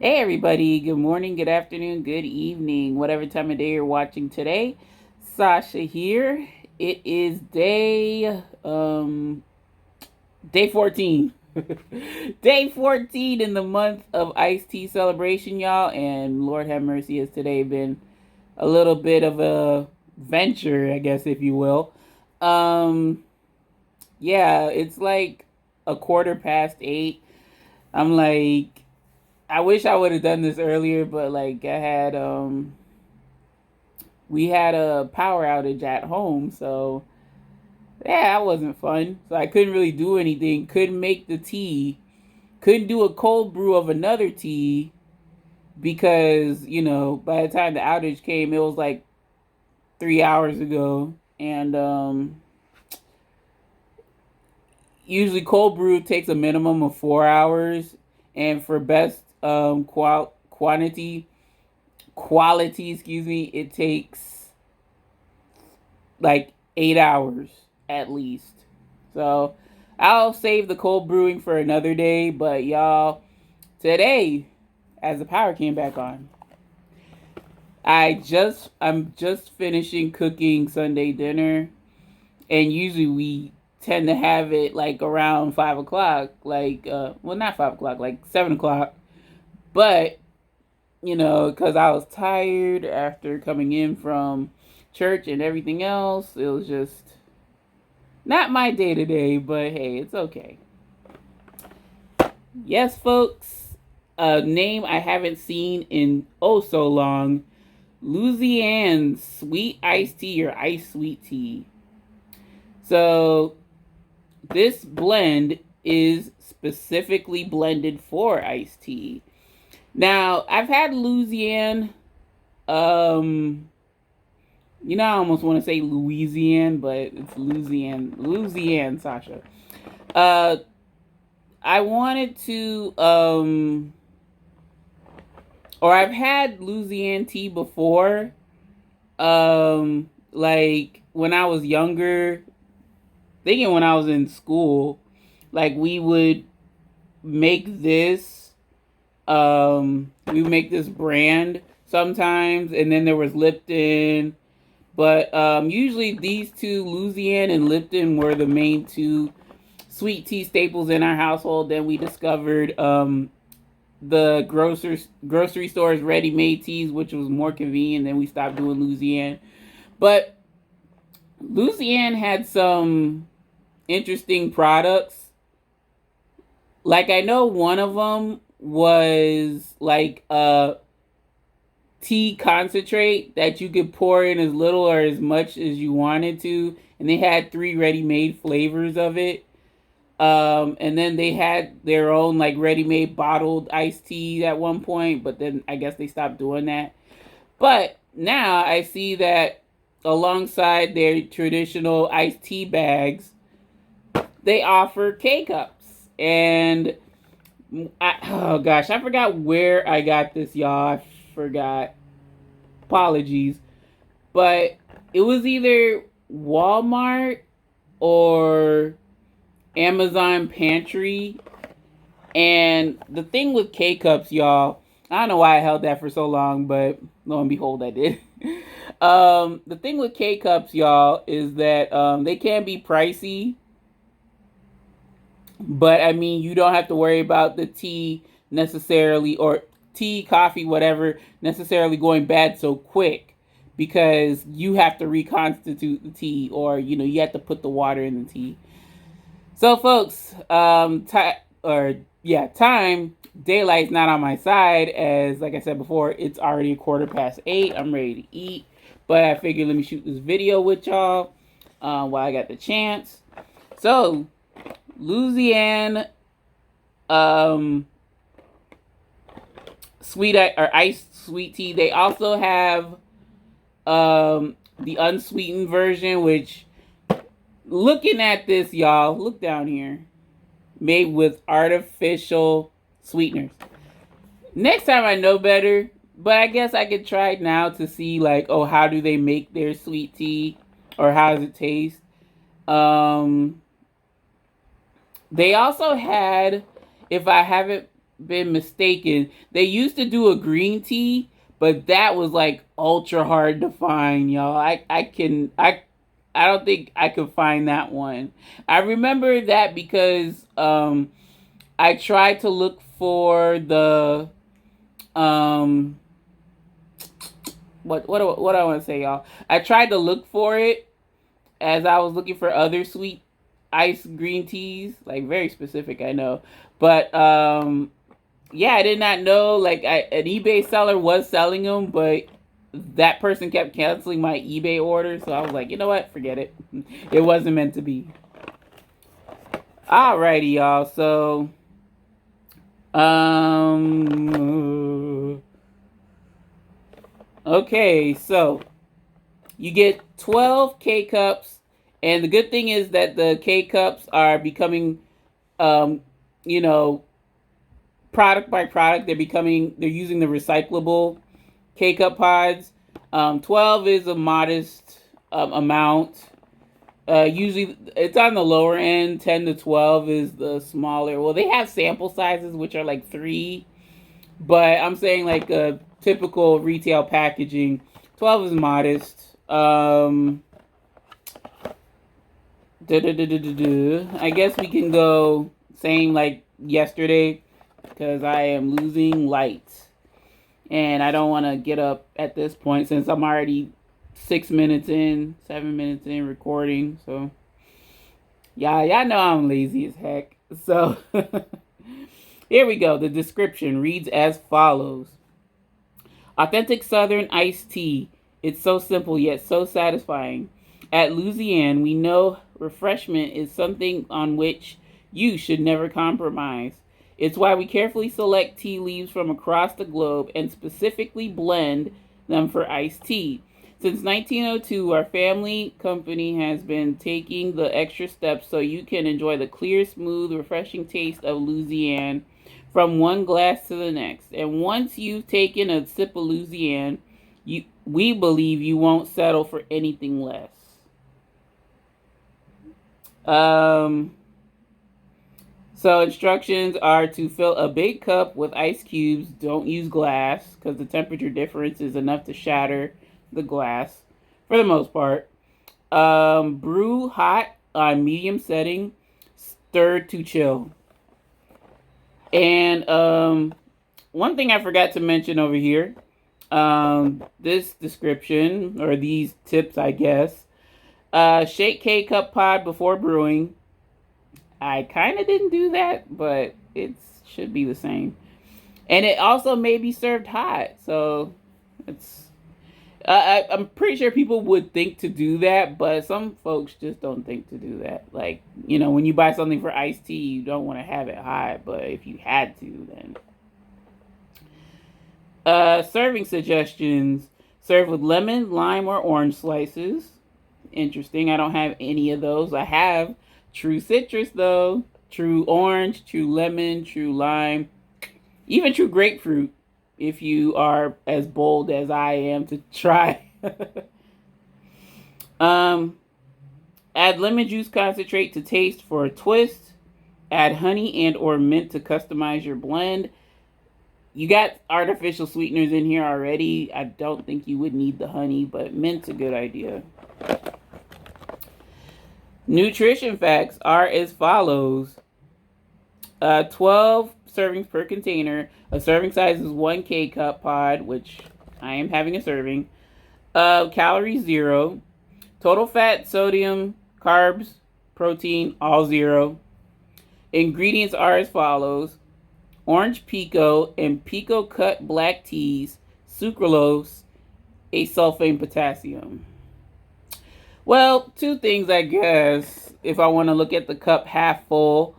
Hey everybody, good morning, good afternoon, good evening, whatever time of day you're watching today. Sasha here. It is day 14. Day 14 in the month of iced tea celebration, y'all, and Lord have mercy, has today been a little bit of a venture, I guess if you will. Um yeah, it's like a quarter past 8. I'm like, I wish I would have done this earlier, but like we had a power outage at home, so yeah, that wasn't fun. So I couldn't really do anything. Couldn't make the tea. Couldn't do a cold brew of another tea because, by the time the outage came, it was like 3 hours ago. And usually cold brew takes a minimum of 4 hours. And for best quality, excuse me, it takes like 8 hours at least. So I'll save the cold brewing for another day. But y'all, today, as the power came back on, I'm just finishing cooking Sunday dinner, and usually we tend to have it like around 5 o'clock, like well, not 5 o'clock, like 7 o'clock. But because I was tired after coming in from church and everything else, it was just not my day to day, but hey, it's okay. Yes, folks, a name I haven't seen in oh so long, Louisiana sweet iced tea or iced sweet tea. So, this blend is specifically blended for iced tea. Now, I've had Louisiana, um, I almost want to say Louisiana, but it's Louisiana, Sasha. Uh, I wanted to, or I've had Louisiana tea before. Like when I was younger, thinking when I was in school, like we would make this, we would make this brand sometimes, and then there was Lipton. But usually these two, Louisiana and Lipton, were the main two sweet tea staples in our household. Then we discovered the grocery stores ready made teas, which was more convenient. Then we stopped doing Louisiana. But Louisiana had some interesting products. Like I know one of them was like a tea concentrate that you could pour in as little or as much as you wanted to, and they had three ready-made flavors of it. And then they had their own like ready-made bottled iced tea at one point, but then I guess they stopped doing that. But now I see that alongside their traditional iced tea bags, they offer K cups. And oh gosh, I forgot where I got this, y'all. I forgot. Apologies. But it was either Walmart or Amazon Pantry. And the thing with K cups, y'all, I don't know why I held that for so long, but lo and behold, I did. The thing with K cups, y'all, is that they can be pricey, but I mean, you don't have to worry about the tea necessarily, or tea, coffee, whatever, necessarily going bad so quick because you have to reconstitute the tea, or you have to put the water in the tea. So, folks, time, daylight's not on my side. As like I said before, it's already a quarter past 8. I'm ready to eat, but I figured let me shoot this video with y'all while I got the chance. So, Louisiana um, sweet or iced sweet tea. They also have the unsweetened version, which, looking at this, y'all, look down here, made with artificial sweeteners. Next time I know better, but I guess I could try it now to see, like, oh, how do they make their sweet tea, or how does it taste? Um, they also had, if I haven't been mistaken. They used to do a green tea, but that was like ultra hard to find, y'all. I don't think I could find that one. I remember that because I tried to look for the um what I want to say, y'all. I tried to look for it as I was looking for other sweet iced green teas, like very specific, I know. But yeah, I did not know like an eBay seller was selling them, but that person kept canceling my eBay order, so I was like, you know what, forget it. It wasn't meant to be. Alrighty, y'all. So okay, so you get 12 K cups, and the good thing is that the K cups are becoming, um, you know, product by product. They're using the recyclable K cup pods. 12 is a modest amount. Usually it's on the lower end. 10 to 12 is the smaller. Well, they have sample sizes which are like 3, but I'm saying like a typical retail packaging. 12 is modest. I guess we can go same like yesterday because I am losing light. And I don't want to get up at this point since I'm already 7 minutes in recording. So, y'all know I'm lazy as heck. So, here we go. The description reads as follows. Authentic Southern iced tea. It's so simple yet so satisfying. At Louisiana, we know refreshment is something on which you should never compromise. It's why we carefully select tea leaves from across the globe and specifically blend them for iced tea. Since 1902, our family company has been taking the extra steps so you can enjoy the clear, smooth, refreshing taste of Louisiana from one glass to the next. And once you've taken a sip of Louisiana, we believe you won't settle for anything less. So instructions are to fill a big cup with ice cubes. Don't use glass because the temperature difference is enough to shatter the glass for the most part. Brew hot on medium setting. Stir to chill. And one thing I forgot to mention over here, this description or these tips, I guess. Shake K-cup pod before brewing. I kind of didn't do that, but it should be the same. And it also may be served hot, so it's. I'm pretty sure people would think to do that, but some folks just don't think to do that. Like, when you buy something for iced tea, you don't want to have it hot, but if you had to, then. Serving suggestions. Serve with lemon, lime, or orange slices. Interesting. I don't have any of those. I have true citrus, though. True orange, true lemon, true lime. Even true grapefruit, if you are as bold as I am to try. Add lemon juice concentrate to taste for a twist. Add honey and or mint to customize your blend. You got artificial sweeteners in here already. I don't think you would need the honey, but mint's a good idea. Nutrition facts are as follows. 12 servings per container. A serving size is 1 K-cup pod, which I am having a serving. Calories 0. Total fat, sodium, carbs, protein, all 0. Ingredients are as follows. Orange pico and pico cut black teas, sucralose, acesulfame potassium. Well, 2 things, I guess, if I want to look at the cup half full.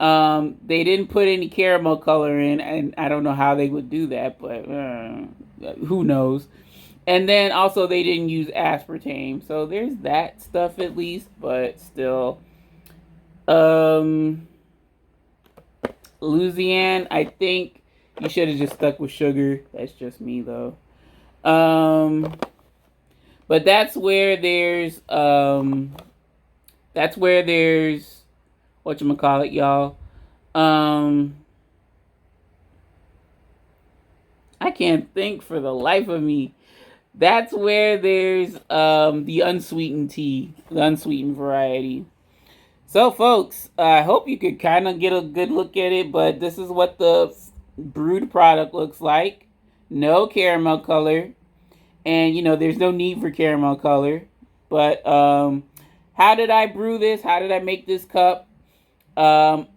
They didn't put any caramel color in, and I don't know how they would do that, but who knows. And then also they didn't use aspartame, so there's that stuff at least, but still. Louisiana, I think you should have just stuck with sugar. That's just me, though. But that's where there's whatchamacallit, y'all. I can't think for the life of me. That's where there's the unsweetened tea, the unsweetened variety. So, folks, I hope you could kind of get a good look at it, but this is what the brewed product looks like. No caramel color, and there's no need for caramel color. But how did I brew this? How did I make this cup? Um,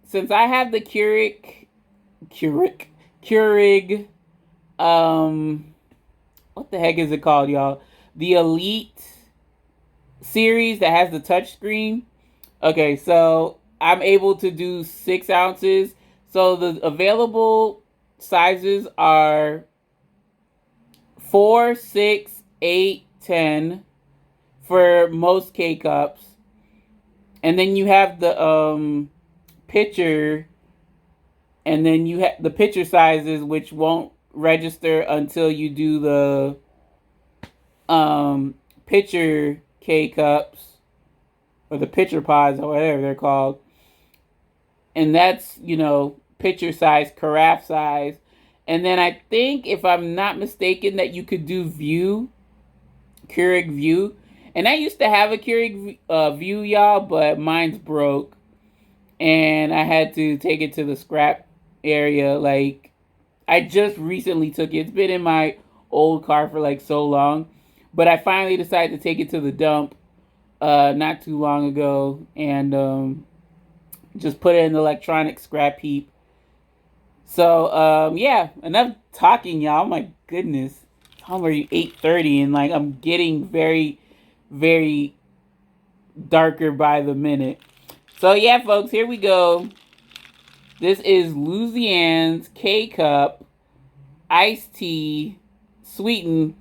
since I have the Keurig, what the heck is it called, y'all? The Elite series that has the touchscreen. Okay, so I'm able to do 6 ounces. So the available sizes are 4, 6, 8, 10 for most K cups. And then you have the pitcher, and then you have the pitcher sizes, which won't register until you do the pitcher K cups, or the pitcher pods, or whatever they're called. And that's, pitcher size, carafe size. And then I think, if I'm not mistaken, that you could do Keurig View. And I used to have a Keurig View, y'all, but mine's broke. And I had to take it to the scrap area. Like, I just recently took it. It's been in my old car for like so long. But I finally decided to take it to the dump not too long ago. And just put it in the electronic scrap heap. So, yeah, enough talking, y'all. Oh my goodness. It's already 8:30, and like I'm getting very, very darker by the minute. So, yeah, folks, here we go. This is Louisiana's K-Cup iced tea, sweetened,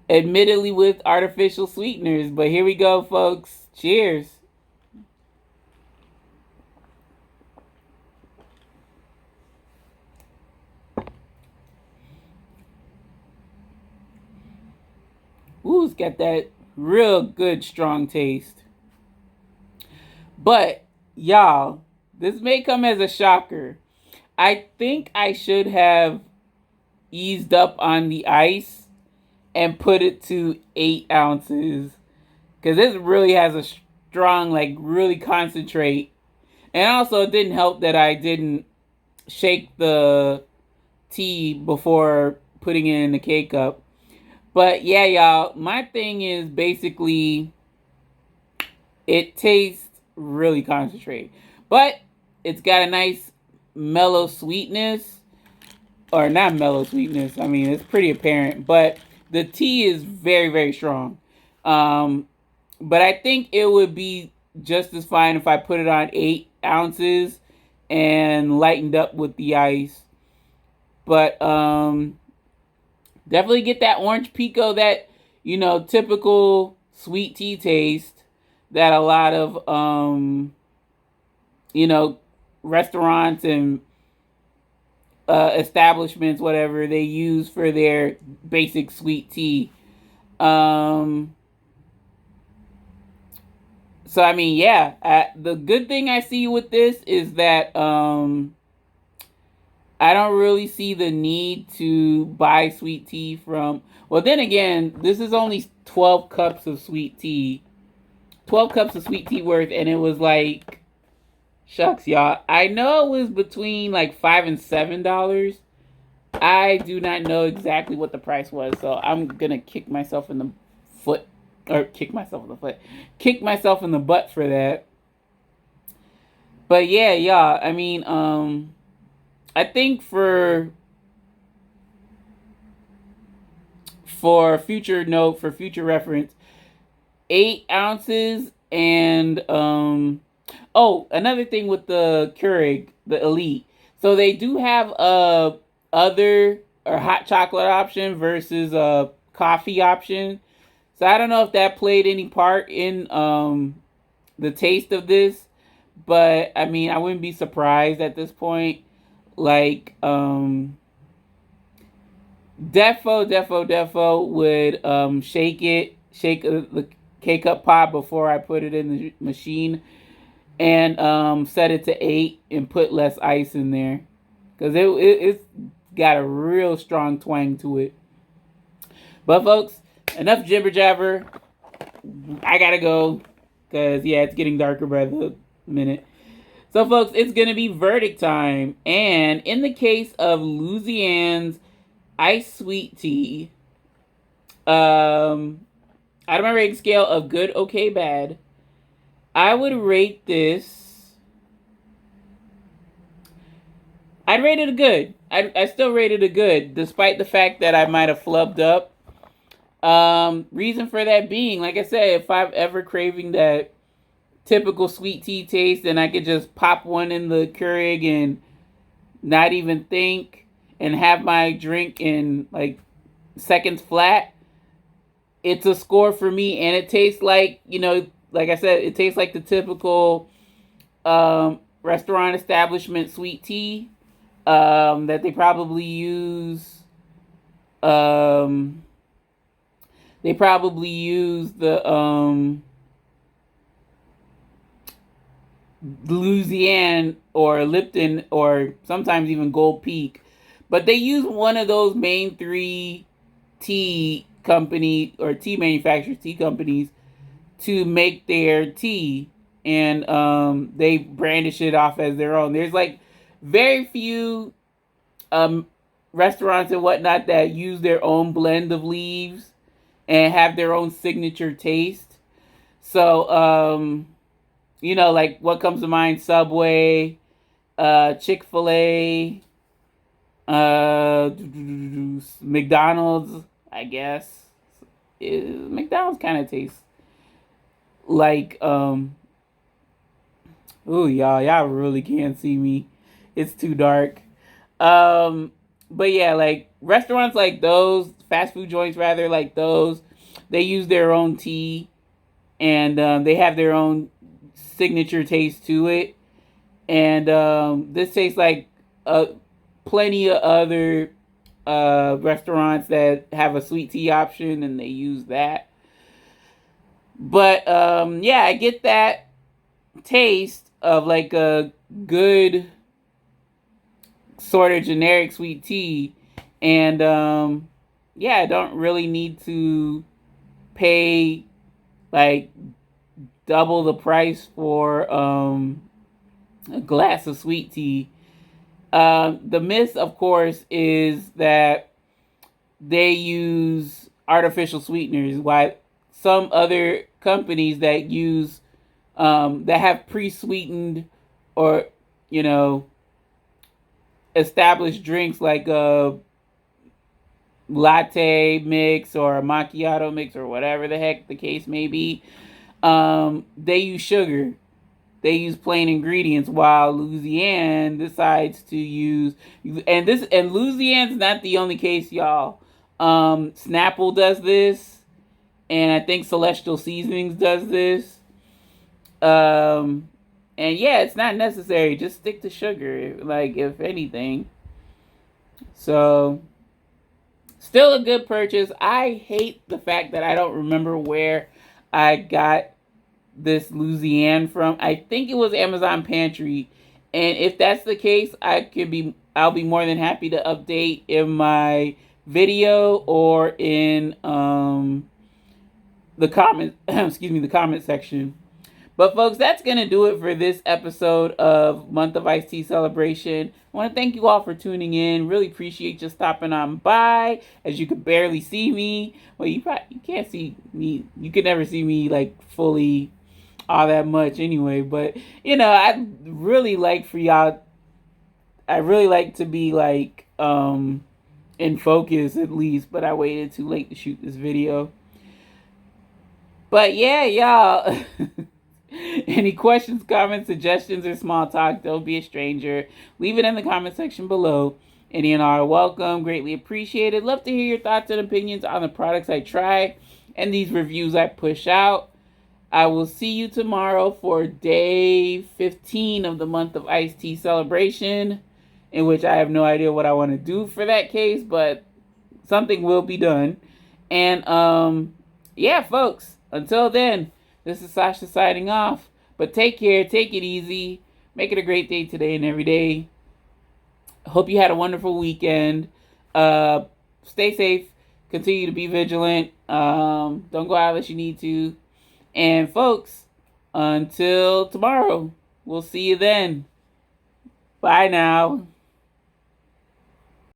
admittedly with artificial sweeteners. But here we go, folks. Cheers. Ooh, it's got that real good, strong taste. But, y'all, this may come as a shocker. I think I should have eased up on the ice and put it to 8 ounces. Because this really has a strong, like, really concentrate. And also, it didn't help that I didn't shake the tea before putting it in the K-Cup. But yeah, y'all, my thing is basically it tastes really concentrated. But it's got a nice mellow sweetness. Or not mellow sweetness. I mean, it's pretty apparent. But the tea is very, very strong. But I think it would be just as fine if I put it on 8 ounces and lightened up with the ice. But definitely get that orange pico, that, typical sweet tea taste that a lot of, restaurants and establishments, whatever, they use for their basic sweet tea. So, I mean, yeah, the good thing I see with this is that I don't really see the need to buy sweet tea from... Well, then again, this is only 12 cups of sweet tea. 12 cups of sweet tea worth, and it was like... Shucks, y'all. I know it was between like $5 and $7. I do not know exactly what the price was, so I'm going to kick myself in the foot. Or kick myself in the foot. Kick myself in the butt for that. But yeah, y'all. I mean, I think for future note, for future reference, 8 ounces. And another thing with the Keurig, the Elite. So they do have other or hot chocolate option versus a coffee option. So I don't know if that played any part in the taste of this, but I mean, I wouldn't be surprised at this point. Like, Defo would shake the K-Cup pod before I put it in the machine, and set it to 8 and put less ice in there, because it's got a real strong twang to it. But folks, enough jibber jabber. I gotta go because yeah, it's getting darker by the minute. So folks, it's gonna be verdict time, and in the case of Louisiana's iced sweet tea, out of my rating scale of good, okay, bad, I would rate this. I'd rate it a good. I still rate it a good, despite the fact that I might have flubbed up. Reason for that being, like I said, if I'm ever craving that typical sweet tea taste, then I could just pop one in the Keurig and not even think and have my drink in like seconds flat. It's a score for me, and it tastes like, like I said, it tastes like the typical restaurant establishment sweet tea that they probably use. They probably use the Louisiana or Lipton or sometimes even Gold Peak, but they use one of those main three tea company or tea manufacturers, tea companies, to make their tea, and they brandish it off as their own. There's like very few restaurants and whatnot that use their own blend of leaves and have their own signature taste. So like what comes to mind: Subway, Chick-fil-A, McDonald's, I guess. McDonald's kind of tastes like ooh, y'all really can't see me. It's too dark. But yeah, like restaurants like those, fast food joints rather, like those, they use their own tea, and they have their own signature taste to it. And this tastes like plenty of other restaurants that have a sweet tea option, and they use that. But yeah, I get that taste of like a good sort of generic sweet tea, and yeah, I don't really need to pay like double the price for a glass of sweet tea. The myth, of course, is that they use artificial sweeteners, while some other companies that use that have pre-sweetened or established drinks like a latte mix or a macchiato mix or whatever the heck the case may be, they use sugar. They use plain ingredients, while Louisiana decides to use, and Louisiana's not the only case, y'all. Snapple does this, and I think Celestial Seasonings does this. And yeah, it's not necessary. Just stick to sugar, like, if anything. So, still a good purchase. I hate the fact that I don't remember where I got this Louisiana from. I think it was Amazon Pantry. And if that's the case, I'll be more than happy to update in my video or in the comment the comment section. But folks, that's going to do it for this episode of Month of Iced Tea Celebration. I want to thank you all for tuning in. Really appreciate you stopping on by. As you could barely see me. Well, you can't see me. You could never see me like fully all that much anyway. But, I really like for y'all. I really like to be like in focus at least. But I waited too late to shoot this video. But yeah, y'all. Any questions, comments, suggestions, or small talk, don't be a stranger. Leave it in the comment section below. Any and all are welcome. Greatly appreciated. Love to hear your thoughts and opinions on the products I try and these reviews I push out. I will see you tomorrow for day 15 of the Month of Iced Tea Celebration, in which I have no idea what I want to do for that case, but something will be done. And yeah, folks, until then, this is Sasha signing off. But take care, take it easy, make it a great day today and every day. Hope you had a wonderful weekend. Uh, Stay safe. Continue to be vigilant. Don't go out unless you need to. And folks, until tomorrow, we'll see you then. Bye now.